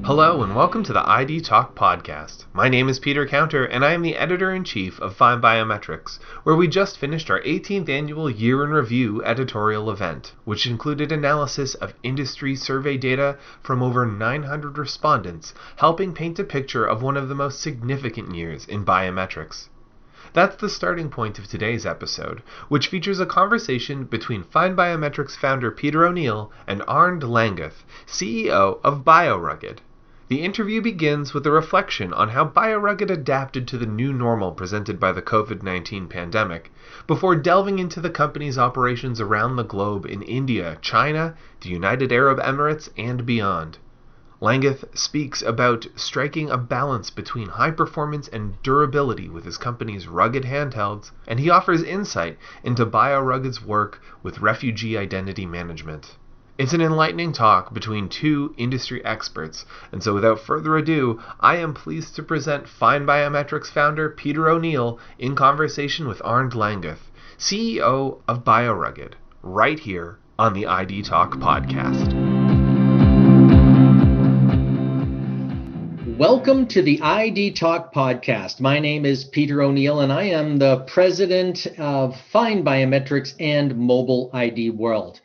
Hello and welcome to the ID Talk podcast. My name is Peter Counter and I am the editor-in-chief of FindBiometrics, where we just finished our 18th annual Year in Review editorial event, which included analysis of industry survey data from over 900 respondents, helping paint a picture of one of the most significant years in biometrics. That's the starting point of today's episode, which features a conversation between FindBiometrics founder Peter O'Neill and Arnd Langguth, CEO of BioRugged. The interview begins with a reflection on how BioRugged adapted to the new normal presented by the COVID-19 pandemic, before delving into the company's operations around the globe in India, China, the United Arab Emirates, and beyond. Langguth speaks about striking a balance between high performance and durability with his company's rugged handhelds, and he offers insight into BioRugged's work with refugee identity management. It's an enlightening talk between two industry experts, and so without further ado, I am pleased to present FindBiometrics founder Peter O'Neill in conversation with Arnd Langguth, CEO of BioRugged, right here on the ID Talk podcast. Welcome to the ID Talk podcast. My name is Peter O'Neill, and I am the president of FindBiometrics and Mobile ID World.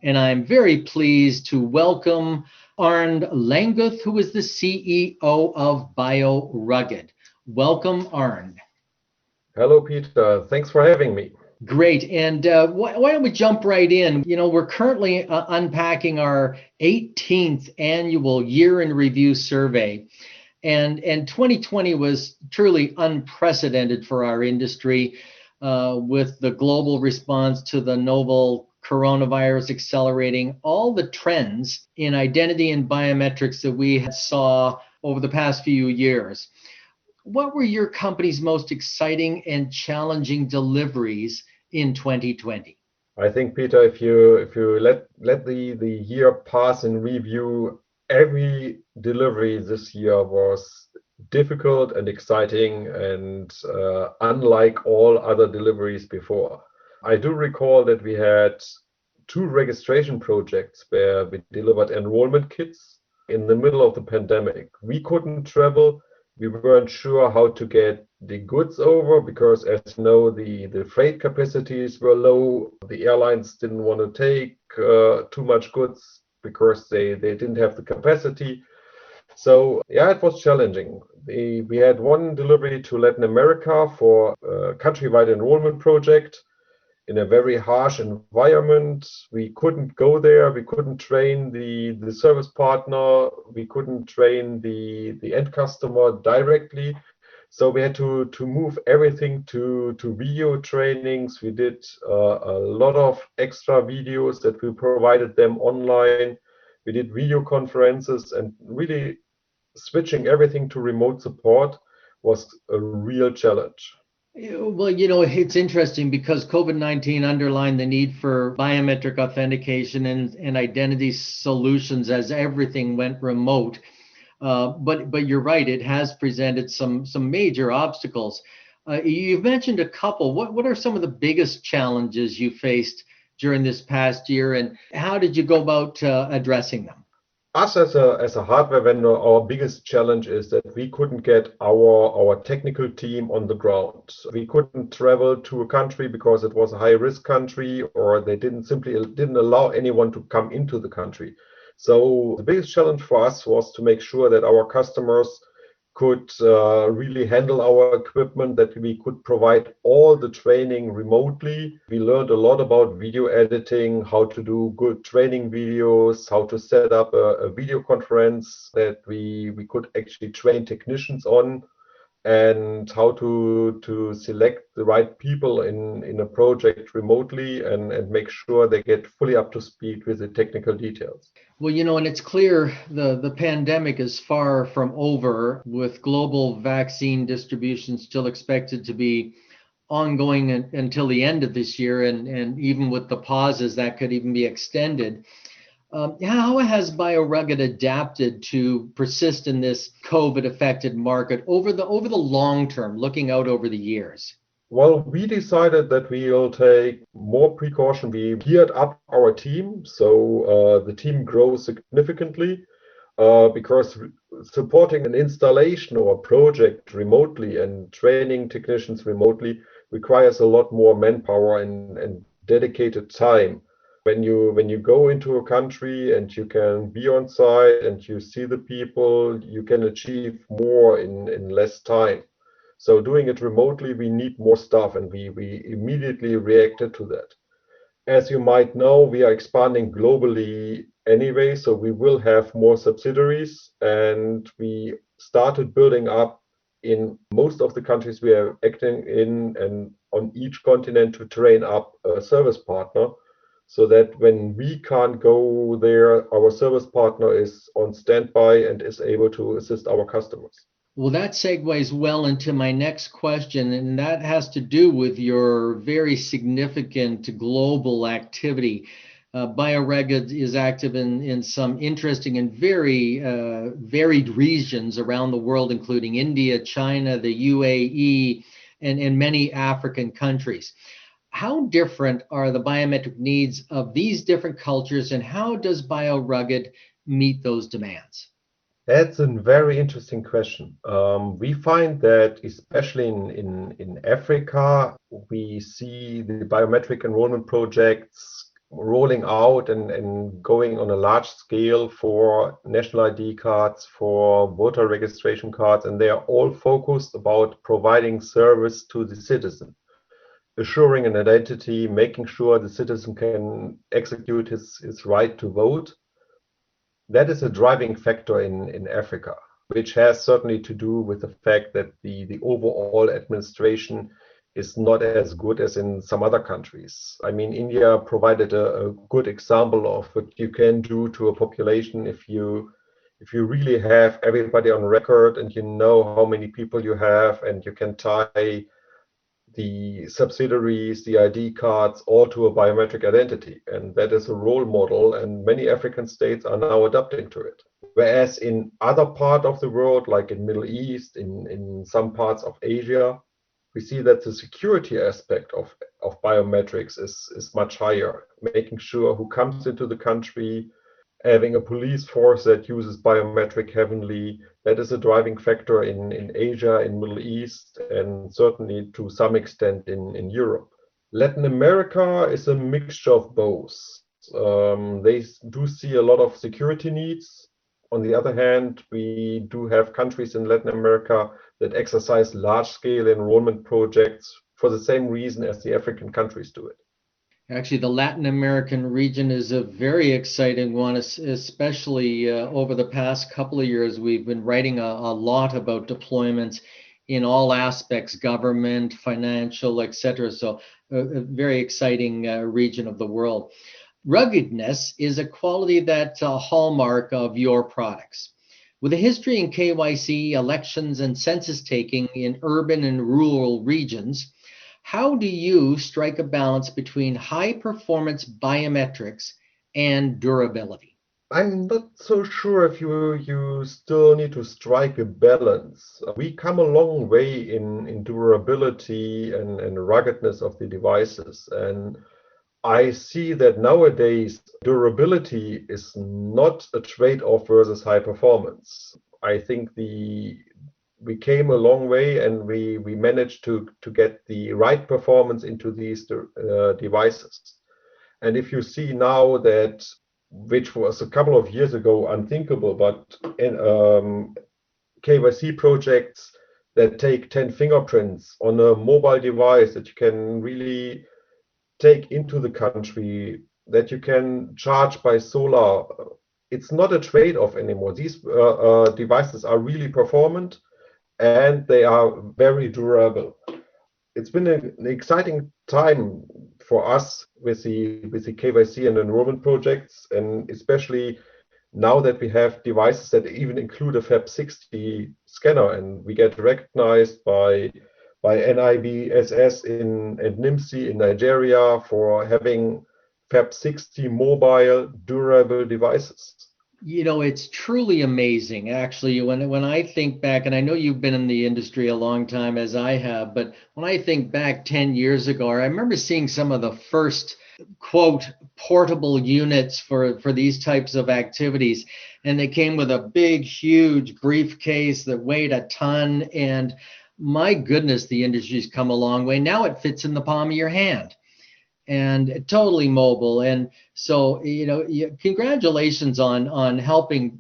And I'm very pleased to welcome Arnd Langguth, who is the CEO of BioRugged. Welcome, Arnd. Hello, Peter. Thanks for having me. Great. And why don't we jump right in? You know, we're currently unpacking our 18th annual Year in Review survey. And 2020 was truly unprecedented for our industry with the global response to the novel coronavirus accelerating all the trends in identity and biometrics that we saw over the past few years. What were your company's most exciting and challenging deliveries in 2020? I think, Peter, if you let the year pass in review, every delivery this year was difficult and exciting and unlike all other deliveries before. I do recall that we had 2 registration projects where we delivered enrollment kits in the middle of the pandemic. We couldn't travel. We weren't sure how to get the goods over because, as you know, the freight capacities were low. The airlines didn't want to take too much goods because they didn't have the capacity. So yeah, it was challenging. We had one delivery to Latin America for a countrywide enrollment project in a very harsh environment. We couldn't go there. We couldn't train the service partner. We couldn't train the end customer directly. So we had to move everything to video trainings. We did a lot of extra videos that we provided them online. We did video conferences, and really switching everything to remote support was a real challenge. Well, you know, it's interesting because COVID-19 underlined the need for biometric authentication and identity solutions as everything went remote. But you're right, it has presented some major obstacles. You've mentioned a couple. What are some of the biggest challenges you faced during this past year, and how did you go about addressing them? Us as a hardware vendor, our biggest challenge is that we couldn't get our technical team on the ground. We couldn't travel to a country because it was a high-risk country, or they didn't allow anyone to come into the country. So the biggest challenge for us was to make sure that our customers could really handle our equipment, that we could provide all the training remotely. We learned a lot about video editing, how to do good training videos, how to set up a video conference that we could actually train technicians on, and how to select the right people in a project remotely and make sure they get fully up to speed with the technical details. Well, you know, and it's clear the pandemic is far from over, with global vaccine distribution still expected to be ongoing until the end of this year, and even with the pauses, that could even be extended. How has BioRugged adapted to persist in this COVID-affected market over the long term, looking out over the years? Well, we decided that we will take more precaution. We geared up our team, so the team grows significantly. because supporting an installation or a project remotely and training technicians remotely requires a lot more manpower and dedicated time. When you go into a country and you can be on site and you see the people, you can achieve more in less time. So doing it remotely, we need more staff, and we immediately reacted to that. As you might know, we are expanding globally anyway, so we will have more subsidiaries, and we started building up in most of the countries we are acting in and on each continent to train up a service partner so that when we can't go there, our service partner is on standby and is able to assist our customers. Well, that segues well into my next question, and that has to do with your very significant global activity. BioRugged is active in some interesting and very varied regions around the world, including India, China, the UAE, and many African countries. How different are the biometric needs of these different cultures, and how does BioRugged meet those demands? That's a very interesting question. We find that especially in Africa, we see the biometric enrollment projects rolling out and going on a large scale for national ID cards, for voter registration cards, and they are all focused about providing service to the citizen, assuring an identity, making sure the citizen can execute his right to vote. That is a driving factor in Africa, which has certainly to do with the fact that the overall administration is not as good as in some other countries. I mean, India provided a good example of what you can do to a population if you really have everybody on record and you know how many people you have and you can tie the subsidiaries, the ID cards, all to a biometric identity. And that is a role model, and many African states are now adapting to it. Whereas in other parts of the world, like in Middle East, in some parts of Asia, we see that the security aspect of biometrics is much higher, making sure who comes into the country, having a police force that uses biometric heavily. That is a driving factor in Asia, in Middle East, and certainly to some extent in Europe. Latin America is a mixture of both. They do see a lot of security needs. On the other hand, we do have countries in Latin America that exercise large-scale enrollment projects for the same reason as the African countries do it. Actually, the Latin American region is a very exciting one, especially over the past couple of years. We've been writing a lot about deployments in all aspects, government, financial, etc. So a very exciting region of the world. Ruggedness is a quality that's a hallmark of your products. With a history in KYC, elections, and census taking in urban and rural regions, how do you strike a balance between high performance biometrics and durability? I'm not so sure if you still need to strike a balance. We come a long way in durability and ruggedness of the devices. And I see that nowadays durability is not a trade-off versus high performance. I think we came a long way and we managed to get the right performance into these devices. And if you see now that, which was a couple of years ago unthinkable, but in KYC projects that take 10 fingerprints on a mobile device that you can really take into the country, that you can charge by solar, it's not a trade-off anymore. These devices are really performant and they are very durable. It's been an exciting time for us with the KYC and enrollment projects, and especially now that we have devices that even include a FAP60 scanner, and we get recognized by NIBSS and NIMSI in Nigeria for having FAP60 mobile durable devices. You know, it's truly amazing, actually, when I think back, and I know you've been in the industry a long time as I have, but when I think back 10 years ago, I remember seeing some of the first quote portable units for these types of activities, and they came with a big huge briefcase that weighed a ton. And my goodness, the industry's come a long way. Now it fits in the palm of your hand and totally mobile. And so, congratulations on helping,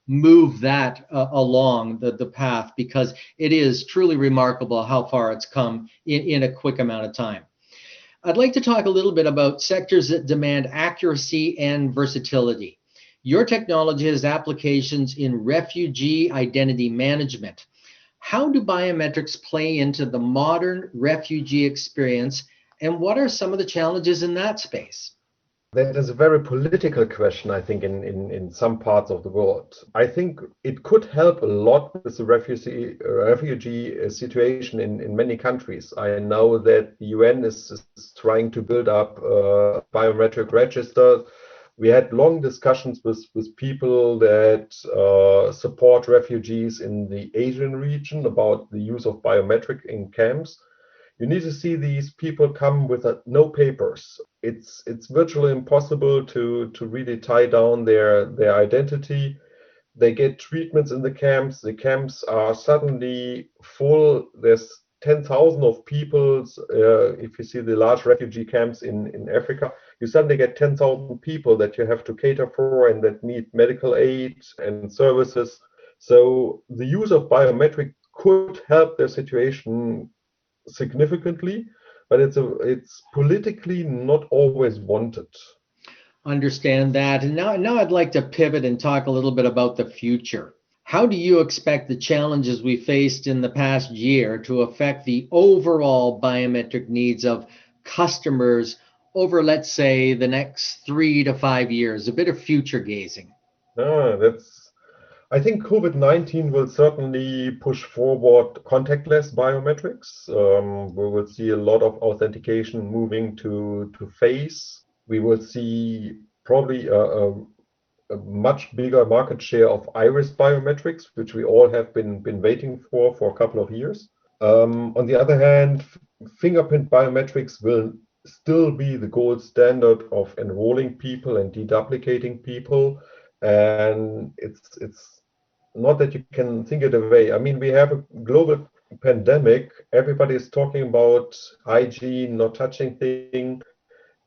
move that along the path, because it is truly remarkable how far it's come in a quick amount of time. I'd like to talk a little bit about sectors that demand accuracy and versatility. Your technology has applications in refugee identity management. How do biometrics play into the modern refugee experience, and what are some of the challenges in that space? That is a very political question, I think, in some parts of the world. I think it could help a lot with the refugee situation in many countries. I know that the UN is trying to build up a biometric register. We had long discussions with people that support refugees in the Asian region about the use of biometric in camps. You need to see these people come with no papers. It's virtually impossible to really tie down their identity. They get treatments in the camps. The camps are suddenly full. There's 10,000 of people. If you see the large refugee camps in Africa, you suddenly get 10,000 people that you have to cater for and that need medical aid and services. So the use of biometric could help their situation significantly, but it's politically not always wanted. Understand that. And now I'd like to pivot and talk a little bit about the future. How do you expect the challenges we faced in the past year to affect the overall biometric needs of customers over, let's say, the next 3 to 5 years? A bit of future gazing. I think COVID-19 will certainly push forward contactless biometrics. We will see a lot of authentication moving to face. We will see probably a much bigger market share of iris biometrics, which we all have been waiting for a couple of years. On the other hand, fingerprint biometrics will still be the gold standard of enrolling people and deduplicating people. And it's not that you can think it away. I mean, we have a global pandemic. Everybody is talking about hygiene, not touching things.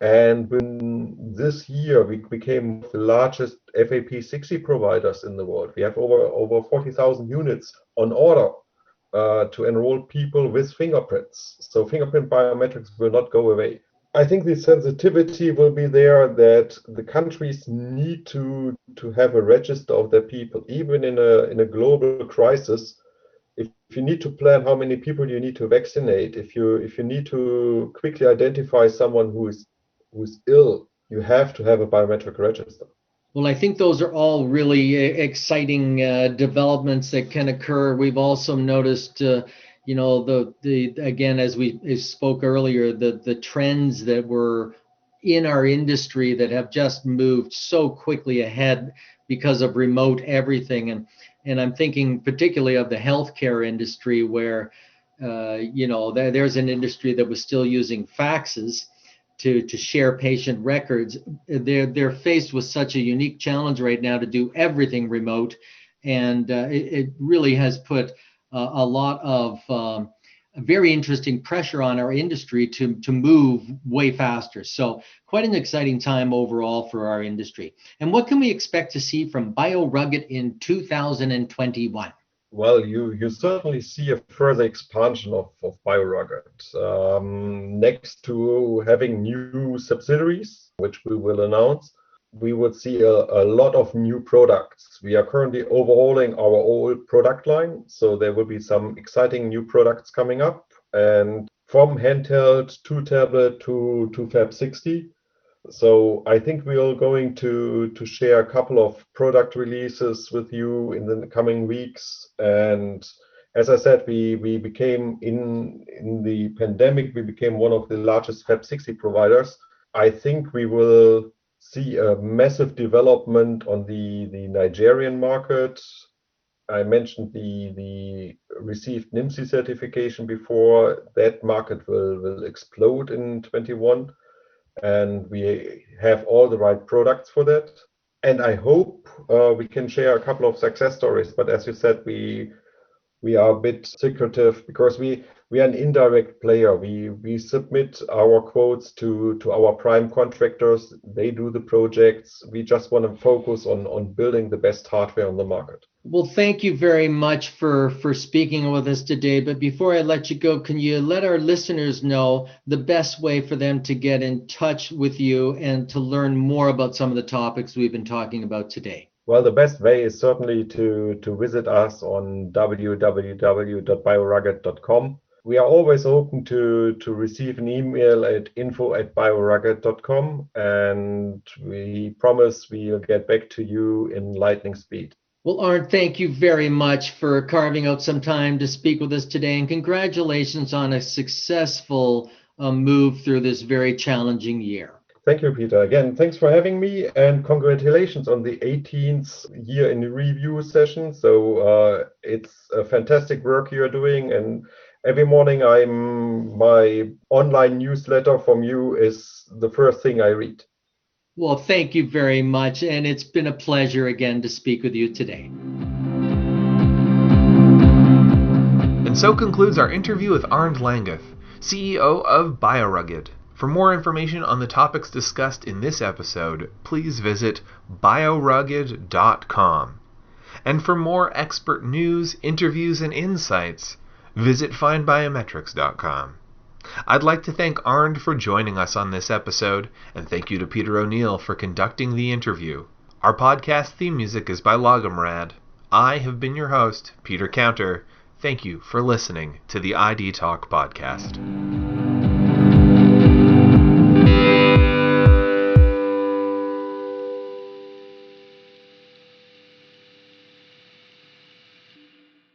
And when this year we became the largest FAP60 providers in the world, we have over 40,000 units on order to enroll people with fingerprints. So fingerprint biometrics will not go away. I think the sensitivity will be there that the countries need to have a register of their people, even in a global crisis. If you need to plan how many people you need to vaccinate, if you need to quickly identify someone who's ill, you have to have a biometric register. Well, I think those are all really exciting developments that can occur. We've also noticed, the again, as we spoke earlier, the trends that were in our industry that have just moved so quickly ahead because of remote everything. And I'm thinking particularly of the healthcare industry, where there's an industry that was still using faxes to share patient records. They're faced with such a unique challenge right now to do everything remote, and it really has put a lot of very interesting pressure on our industry to move way faster. So quite an exciting time overall for our industry. And what can we expect to see from BioRugged in 2021? Well, you certainly see a further expansion of BioRugged. Next to having new subsidiaries, which we will announce, we would see a lot of new products. We are currently overhauling our old product line, so there will be some exciting new products coming up. And from handheld to tablet to FAP60. So I think we are going to share a couple of product releases with you in the coming weeks. And as I said, we became in the pandemic, we became one of the largest FAP60 providers. I think we will see a massive development on the Nigerian market. I mentioned the received NIMSI certification before. That market will explode in 21. and we have all the right products for that. And I hope we can share a couple of success stories. But as you said, we are a bit secretive because we are an indirect player. We submit our quotes to our prime contractors. They do the projects. We just want to focus on building the best hardware on the market. Well, thank you very much for speaking with us today. But before I let you go, can you let our listeners know the best way for them to get in touch with you and to learn more about some of the topics we've been talking about today? Well, the best way is certainly to visit us on www.biorugged.com. We are always open to receive an email at info@biorugged.com, and we promise we'll get back to you in lightning speed. Well, Arnd, thank you very much for carving out some time to speak with us today, and congratulations on a successful move through this very challenging year. Thank you, Peter. Again, thanks for having me, and congratulations on the 18th year in review session. So it's a fantastic work you're doing, and every morning my online newsletter from you is the first thing I read. Well, thank you very much, and it's been a pleasure again to speak with you today. And so concludes our interview with Arnd Langguth, CEO of BioRugged. For more information on the topics discussed in this episode, please visit biorugged.com. And for more expert news, interviews, and insights, visit FindBiometrics.com. I'd like to thank Arnd for joining us on this episode, and thank you to Peter O'Neill for conducting the interview. Our podcast theme music is by Logomrad. I have been your host, Peter Counter. Thank you for listening to the ID Talk podcast.